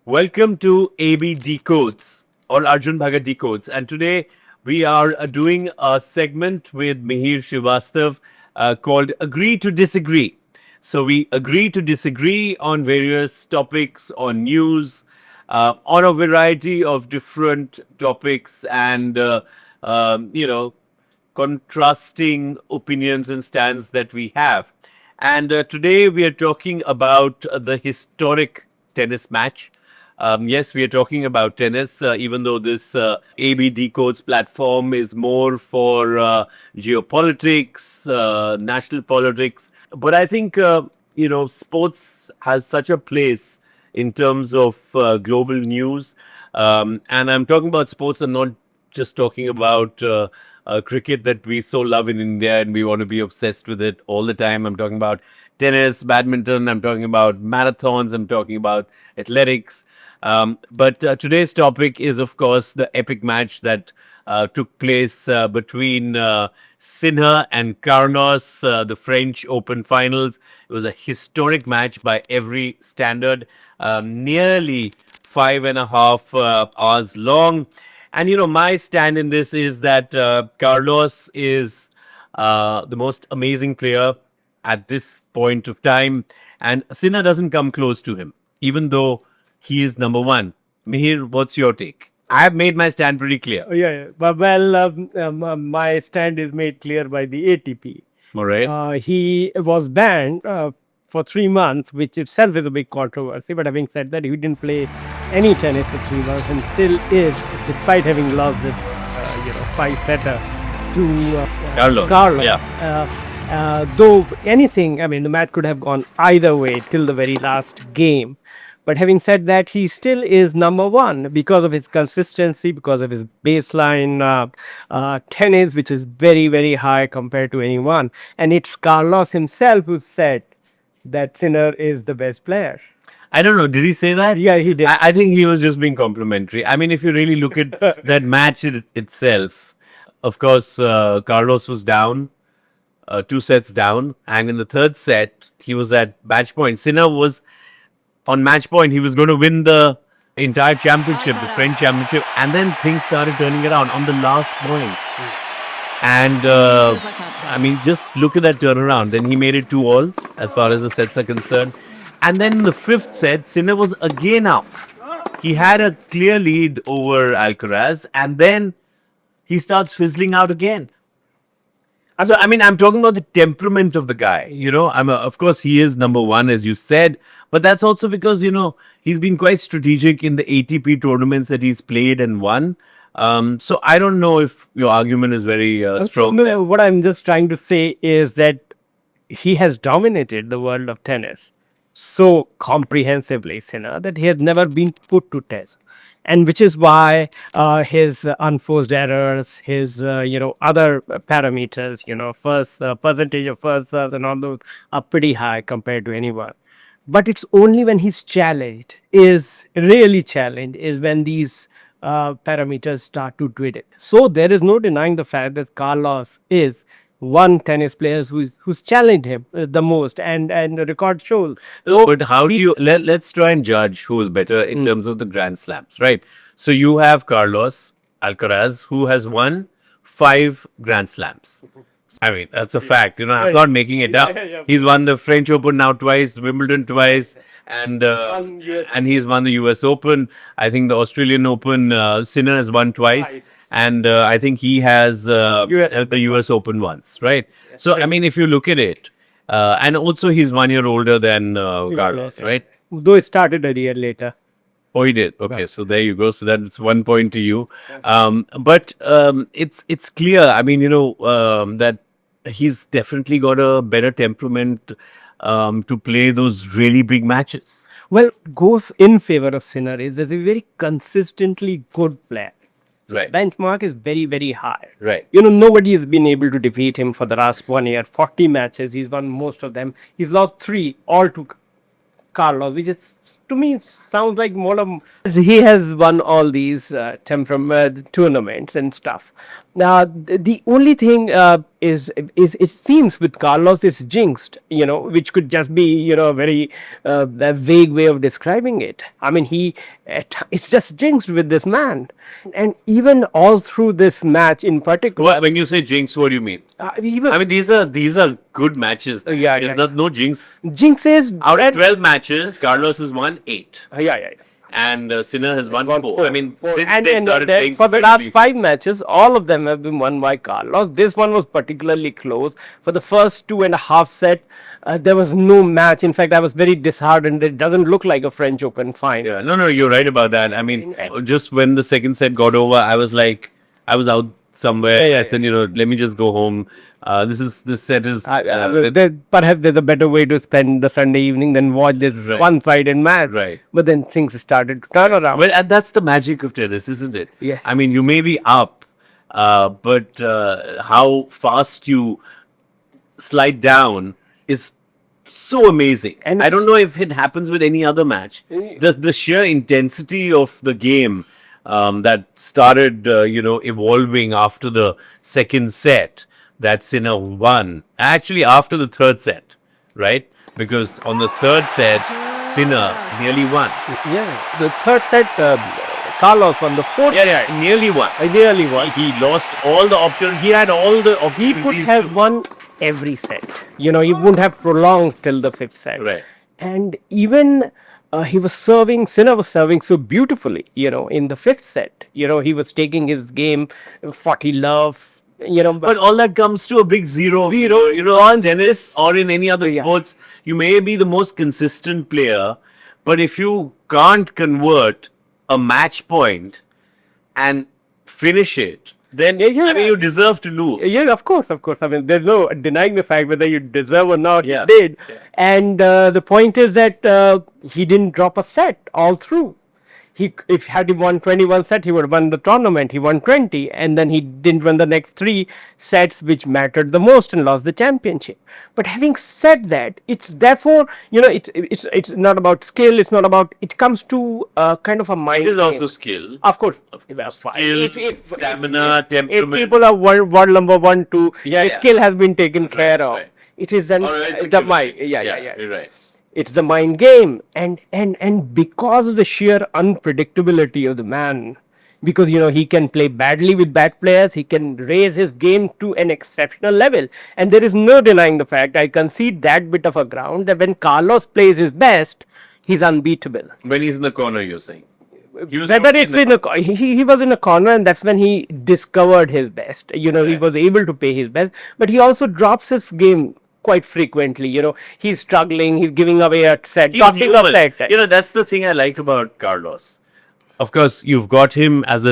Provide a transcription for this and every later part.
Welcome to AB Decodes or Arjun Bhagat Decodes. And today we are doing a segment with Mihir Srivastava called Agree to Disagree. So we agree to disagree on various topics, on news, on a variety of different topics and, contrasting opinions and stands that we have. And today we are talking about the historic tennis match. Yes, we are talking about tennis, even though this AB Decodes platform is more for geopolitics, national politics. But I think, sports has such a place in terms of global news. And I'm talking about sports and not just talking about cricket that we so love in India and we want to be obsessed with it all the time. I'm talking about tennis, badminton, I'm talking about marathons, I'm talking about athletics. But today's topic is, of course, the epic match that took place between Sinner and Carlos, the French Open finals. It was a historic match by every standard, nearly 5.5 hours long. And, my stand in this is that Carlos is the most amazing player at this point of time. And Sinner doesn't come close to him, even though he is number one. Mihir, what's your take? I have made my stand pretty clear. Yeah. My stand is made clear by the ATP. All right. He was banned for 3 months, which itself is a big controversy. But having said that, he didn't play any tennis for 3 months and still is, despite having lost this, five-setter to Carlos. Yeah. Though anything, the match could have gone either way till the very last game. But having said that, he still is number one because of his consistency, because of his baseline tennis, which is very, very high compared to anyone. And it's Carlos himself who said that Sinner is the best player. I don't know. Did he say that? Yeah, he did. I think he was just being complimentary. I mean, if you really look at that match itself, of course, Carlos was down, 2 sets down. And in the third set, he was at match point. Sinner was on match point. He was going to win the entire championship, the French championship. And then things started turning around on the last point. And, just look at that turnaround. Then he made it 2-all as far as the sets are concerned. And then in the fifth set, Sinner was again up. He had a clear lead over Alcaraz. And then he starts fizzling out again. So, I'm talking about the temperament of the guy. Of course, he is number one, as you said. But that's also because, he's been quite strategic in the ATP tournaments that he's played and won. So, I don't know if your argument is very strong. What I'm just trying to say is that he has dominated the world of tennis so comprehensively, Sinner, that he has never been put to test. And which is why his unforced errors, his, other parameters, first percentage of first serves and all those are pretty high compared to anyone. But it's only when he's challenged, is really challenged, is when these parameters start to dwindle. So there is no denying the fact that Carlos is one tennis player who's challenged him the most, and the record shows. But how do you let's try and judge who is better in terms of the Grand Slams, right? So you have Carlos Alcaraz, who has won 5 Grand Slams. That's a fact. I'm not making it up. He's won the French Open now twice, Wimbledon twice, and he's won the US Open. I think the Australian Open, Sinner has won twice. And I think he has the US Open once, right? So, if you look at it, and also he's 1 year older than Carlos, right? Though it started a year later. Oh, he did. Okay, so there you go. So that's 1 point to you. But it's clear, that he's definitely got a better temperament to play those really big matches. Well, goes in favor of Sinner is as a very consistently good player. Right. Benchmark is very, very high. Right. Nobody has been able to defeat him for the last 1 year. 40 matches. He's won most of them. He's lost 3 all to Carlos, which is to me it sounds like more of he has won all these tournaments and stuff. Now the only thing is it seems with Carlos it's jinxed, which could just be a very a vague way of describing it. I mean it's just jinxed with this man, and even all through this match in particular. When you say jinx, what do you mean? Even I mean, these are good matches. Yeah, There's yeah. not no jinx. jinx is Out of and- 12 matches, Carlos has won 8. yeah. And Sinner has won 4. I mean, since and they started playing for the last friendly- 5 matches, all of them have been won by Carlos. This one was particularly close. For the first 2.5 set, there was no match. In fact, I was very disheartened. It doesn't look like a French Open final. Yeah, no, you're right about that. I mean, just when the second set got over, I was out somewhere. Yeah, I said, let me just go home. This set is. Perhaps there's a better way to spend the Sunday evening than watch this Right. one-sided match. Right. But then things started to turn around. Well, and that's the magic of tennis, isn't it? Yes. I mean, you may be up, but how fast you slide down is so amazing. And I don't know if it happens with any other match. The sheer intensity of the game that started, evolving after the second set that Sinner won. Actually, after the third set, right? Because on the third set, Sinner nearly won. Yeah, the third set, Carlos won. The fourth, Nearly won. nearly won. He lost all the options. He had all the He could opportunities. have won every set. He wouldn't have prolonged till the fifth set. Right. And even Sinner was serving so beautifully, in the fifth set. He was taking his game 40 love, But all that comes to a big zero. On tennis or in any other Yeah. sports, you may be the most consistent player, but if you can't convert a match point and finish it, then I mean you deserve to lose. yeah, of course. I mean, there's no denying the fact whether you deserve or not. Yeah. You did. And the point is that he didn't drop a set all through. If had he won 21 sets, he would have won the tournament. He won 20, and then he didn't win the next 3 sets, which mattered the most, and lost the championship. But having said that, it's therefore, it's not about skill. It's not about. It comes to kind of a mind. It is also game. skill. Of course, Skill, stamina, temperament. If people are world number 1, 2, Yeah. skill has been taken care of. right. It is then Or it's a the given. mind. You're right. It's the mind game, and because of the sheer unpredictability of the man, because he can play badly with bad players, he can raise his game to an exceptional level, and there is no denying the fact. I concede that bit of a ground that when Carlos plays his best, he's unbeatable. When he's in the corner, you're saying. He was Whether probably it's he was in a corner, and that's when he discovered his best. He was able to play his best, but he also drops his game quite frequently. He's struggling, he's giving away a set, He's topping up human. set. That's the thing I like about Carlos. Of course, you've got him as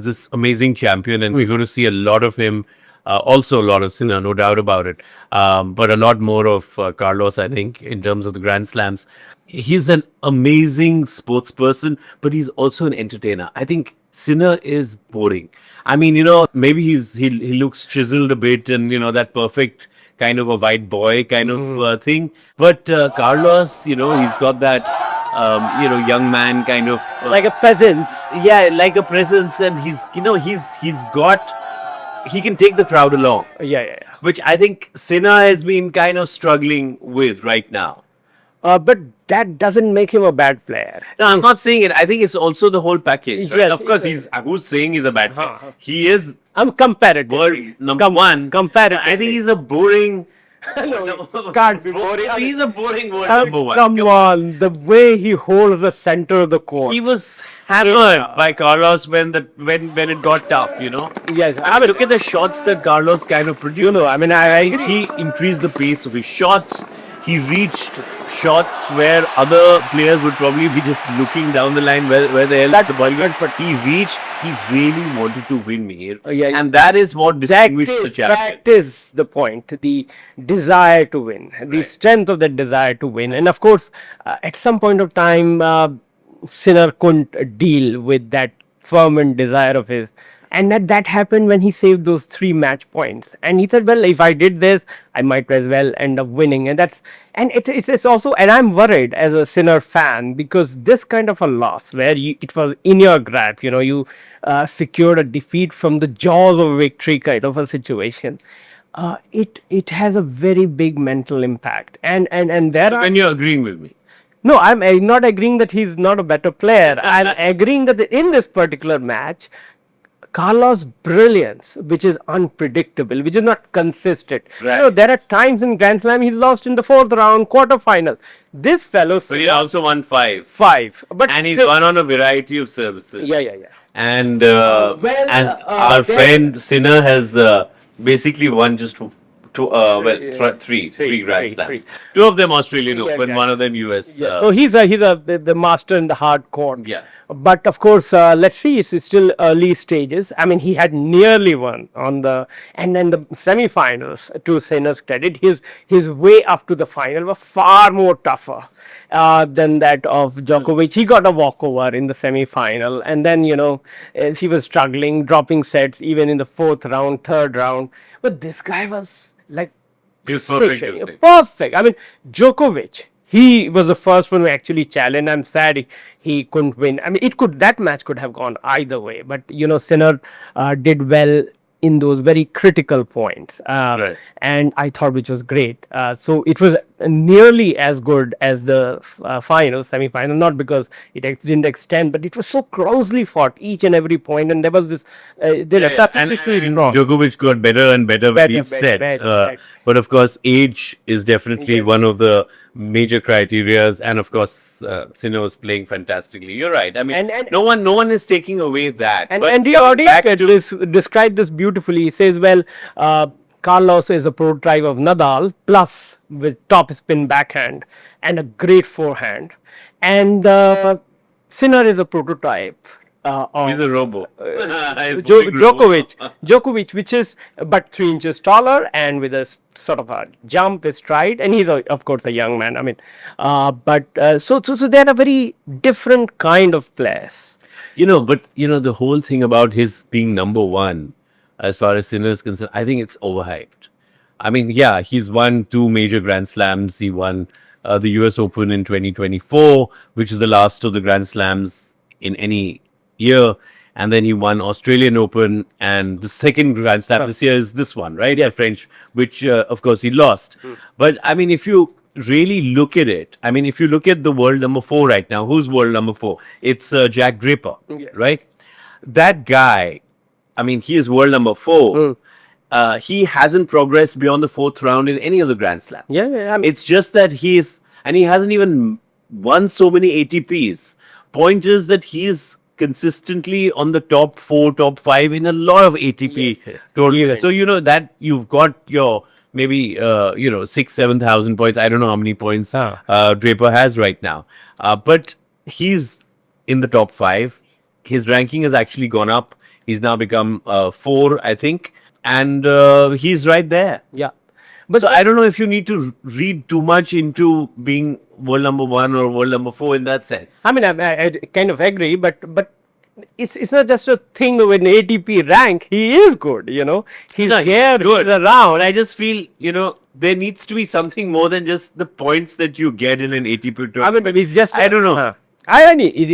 this amazing champion, and we're going to see a lot of him. Also, a lot of Sinner, no doubt about it. But a lot more of Carlos, I think, in terms of the Grand Slams. He's an amazing sports person, but he's also an entertainer. I think Sinner is boring. I mean, maybe he looks chiseled a bit, and that perfect kind of a white boy kind of thing. But Carlos, he's got that, young man kind of Like a peasant's. like a presence, and he can take the crowd along, Yeah. which I think Sinner has been kind of struggling with right now. But that doesn't make him a bad player. No, I'm not saying it. I think it's also the whole package. Right? Yes, Of course, yes. who's saying he's a bad player? He is I'm comparative. world number one. Comparative. I think he's a boring. Can't be boring. He's a boring world number one. Come on, the way he holds the center of the court. He was hammered by Carlos when it got tough. Yes, I mean, look at the shots that Carlos kind of produced. I mean, He increased the pace of his shots. He reached shots where other players would probably be just looking down the line where the hell the ball went. But he really wanted to win, Mihir. Yeah. And that is what distinguished the champion. That is the point. The desire to win, the strength of that desire to win. And of course, at some point of time, Sinner couldn't deal with that fervent desire of his And that happened when he saved those 3 match points. And he said, well, if I did this, I might as well end up winning. And it's also, and I'm worried as a Sinner fan, because this kind of a loss where it was in your grasp, you secured a defeat from the jaws of victory kind of a situation. It has a very big mental impact. And there are. When you're agreeing with me. No, I'm not agreeing that he's not a better player. I'm agreeing that in this particular match, Carlos' brilliance, which is unpredictable, which is not consistent. Right. There are times in Grand Slam he lost in the 4th round, quarterfinal. This fellow. But he also won 5. 5. But And he's still- won on a variety of services. Yeah. And well, our there- friend Sinner has basically won just three Grand Slams. 2 of them Australian Open, yeah. 1 of them US. So he's the master in the hard court. Yeah. But of course, let's see. It's still early stages. I mean, he had nearly won on and then the semi-finals. To Sinner's credit, his way up to the final was far more tougher than that of Djokovic. He got a walkover in the semi-final, and then he was struggling, dropping sets even in the 4th round, 3rd round. But this guy was like He was perfect, precision. you say. Perfect. I mean, Djokovic, he was the first one who actually challenged. I'm sad he couldn't win. I mean, that match could have gone either way. But Sinner did well in those very critical points, Right. and I thought which was great. So it was nearly as good as the semi-final, not because it didn't extend, but it was so closely fought, each and every point, and there was this. And Wrong. Djokovic got better and better with each set. better. But of course, age is definitely one of the major criterias. And of course, Sinner was playing fantastically. You're right. I mean, And- no one is taking away that. And But Andy coming back described this beautifully. He says, well, Carlos is a prototype of Nadal, plus with top spin backhand and a great forehand. And Sinner is a prototype of he's a robo. Djokovic, which is but 3 inches taller and with a sort of a jump stride, and he's of course a young man. I mean, so they're a very different kind of players. But the whole thing about his being number 1, as far as Sinner is concerned, I think it's overhyped. I mean, yeah, he's won 2 major Grand Slams. He won the US Open in 2024, which is the last of the Grand Slams in any year. And then he won Australian Open, and the second Grand Slam this year is this one, right? Yeah, French, which of course he lost. But I mean, if you really look at it, I mean, if you look at the world number 4 right now, who's world number 4? It's Jack Draper, right? That guy, I mean, he is world number 4. He hasn't progressed beyond the 4th round in any of the Grand Slams. Yeah, I mean, It's just that he hasn't even won so many ATPs. Point is that he's consistently on the top 4, top 5 in a lot of ATP tournaments. So that you've got your maybe 6,000-7,000 points. I don't know how many points Draper has right now, but he's in the top 5. His ranking has actually gone up. He's now become 4, I think, and he's right there. yeah. But so I don't know if you need to read too much into being world number 1 or world number 4 in that sense. I mean, I kind of agree, but it's not just a thing with an ATP rank. He is good, He's there, good. he's around. But I just feel, there needs to be something more than just the points that you get in an ATP tournament. I mean, but it's just. I don't know.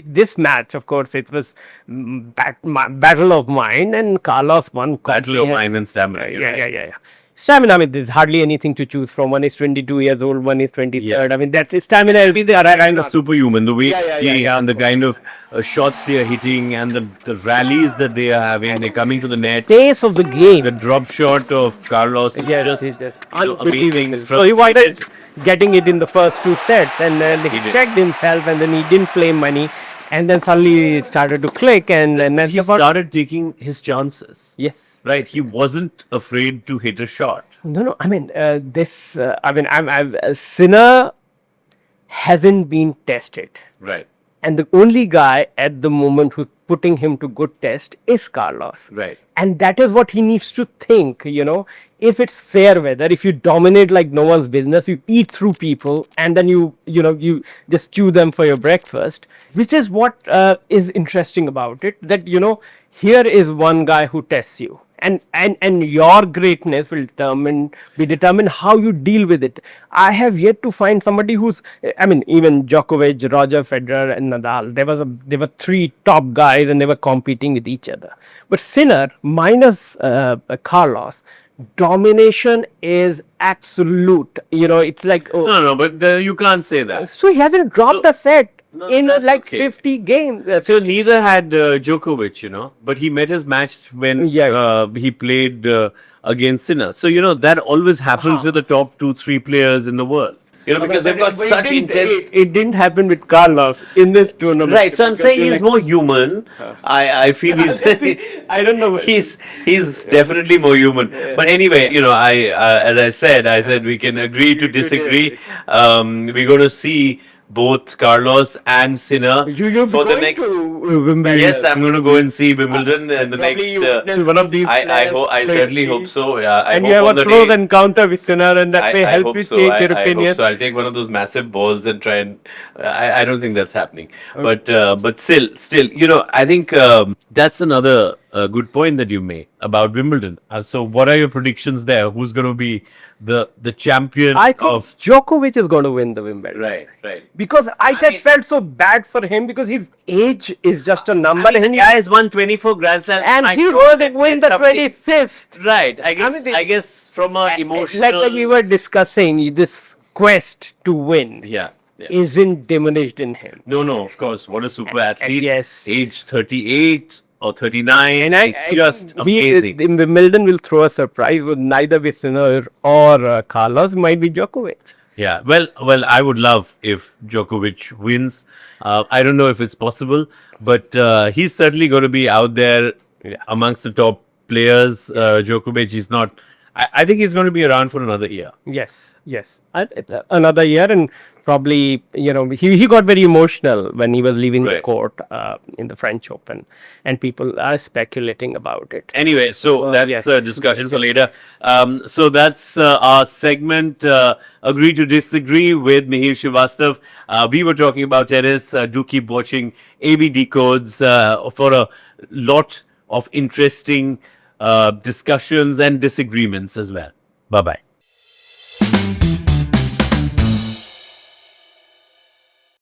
This match, of course, it was battle of mind, and Carlos won. Battle of mind and stamina. Yeah. Stamina, I mean, there's hardly anything to choose from. One is 22 years old, one is 23rd. Yeah. I mean, that's stamina. Will be there. Kind of superhuman, the way Yeah. and the kind of shots they are hitting and the rallies that they are having. They're coming to the net. Pace of the game. The drop shot of Carlos is Yes, just it's amazing. So he wanted getting it in the first 2 sets, and then he did. checked himself, and then he didn't play money, and then suddenly it started to click, and then He started taking his chances. yes. Right, he wasn't afraid to hit a shot. No. I mean, Sinner hasn't been tested, Right, and the only guy at the moment who's putting him to good test is Carlos. right. And that is what he needs to think, if it's fair weather, if you dominate like no one's business, you eat through people, and then you just chew them for your breakfast, which is what is interesting about it, that, here is one guy who tests you, and your greatness will be determined how you deal with it. I have yet to find somebody who's, I mean, even Djokovic, Roger Federer, and Nadal, there were three top guys and they were competing with each other. But Sinner minus Carlos, domination is absolute. You know, it's like, oh, No, but you can't say that. so he hasn't dropped a set in that's like okay. 50 games. So neither had Djokovic, but he met his match when Yeah. he played against Sinner. So that always happens with the top 2, 3 players in the world. Because they've got But such intense. It didn't happen with Carlos in this tournament. Right, so I'm Because saying you're he's like- more human. I feel he's I don't know. he's definitely more human. But anyway, I as I said we can agree to disagree. We're going to see both Carlos and Sinner You're for the going next. to Wimbledon. Yes, I'm going to go and see Wimbledon and the Probably next. you witness one of these I players hope. I play certainly free. hope so. Yeah, I And hope you have on a the close day. encounter with Sinner, and that may I help hope you so. change your I hope opinion. so. I'll take one of those massive balls and try and. I don't think that's happening. But still, I think that's another good point that you made about Wimbledon. So, what are your predictions there? Who's going to be the champion I think of? Djokovic is going to win the Wimbledon. Right. Because I just felt so bad for him because his age is just a number. The guy has won 24 Grand Slams. and I he don't was think win the it's something- 25th. Right. I guess. mean, I guess from a emotional. Like when we were discussing, this quest to win Yeah. isn't diminished in him. No, of course. What a super athlete. yes. Age 38 or 39. And It's just amazing. in Wimbledon will throw a surprise with neither be Sinner or Carlos. It might be Djokovic. Yeah, well, I would love if Djokovic wins. I don't know if it's possible, but he's certainly going to be out there amongst the top players. Djokovic is not. I think he's going to be around for another year. Yes. Another year, and probably, he got very emotional when he was leaving the Right. court in the French Open, and people are speculating about it. Anyway, so that's yes. a discussion for later. So that's our segment. Agree to disagree with Mihir Srivastava. We were talking about tennis. Do keep watching AB Decodes for a lot of interesting discussions and disagreements as well. Bye bye.